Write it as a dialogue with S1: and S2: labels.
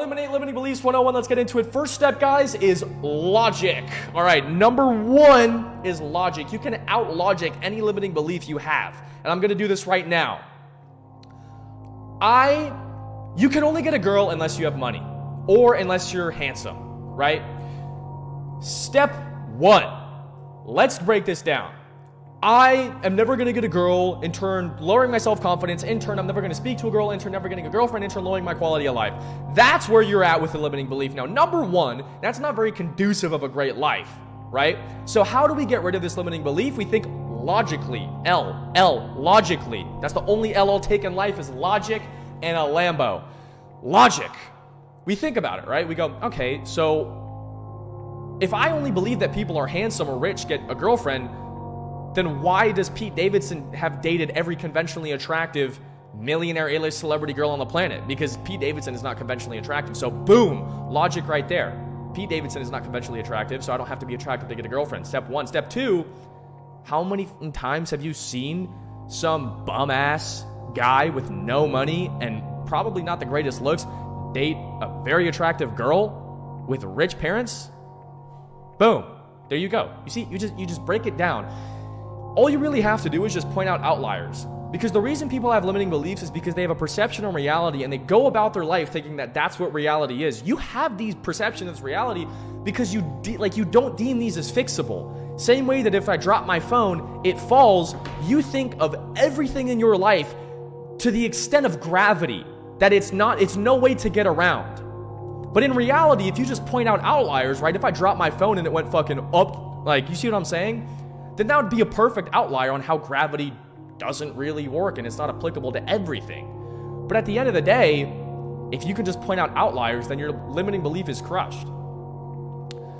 S1: Eliminate limiting beliefs 101. Let's get into it. First step, guys, is logic. All right, number one is logic. You can out-logic any limiting belief you have. And I'm going to do this right now. You can only get a girl unless you have money or unless you're handsome, right? Step one, let's break this down. I am never going to get a girl, in turn lowering my self-confidence, in turn I'm never going to speak to a girl, in turn never getting a girlfriend, in turn lowering my quality of life. That's where you're at with the limiting belief. Now, number one, that's not very conducive of a great life, right? So how do we get rid of this limiting belief? We think logically. Logically. That's the only L I'll take in life is logic and a Lambo. Logic. We think about it, right? We go, okay, so if I only believe that people are handsome or rich get a girlfriend, then why does Pete Davidson have dated every conventionally attractive millionaire A-list celebrity girl on the planet? Because Pete Davidson is not conventionally attractive. So boom, logic right there. Pete Davidson is not conventionally attractive, so I don't have to be attractive to get a girlfriend. Step one. Step two, how many times have you seen some bum-ass guy with no money and probably not the greatest looks date a very attractive girl with rich parents? Boom. There you go. You see, you just break it down. All you really have to do is just point out outliers. Because the reason people have limiting beliefs is because they have a perception of reality and they go about their life thinking that that's what reality is. You have these perceptions of reality because you don't deem these as fixable. Same way that if I drop my phone, it falls, you think of everything in your life to the extent of gravity, that it's no way to get around. But in reality, if you just point out outliers, right? If I drop my phone and it went fucking up, like, you see what I'm saying? Then that would be a perfect outlier on how gravity doesn't really work and it's not applicable to everything. But at the end of the day, if you can just point out outliers, then your limiting belief is crushed.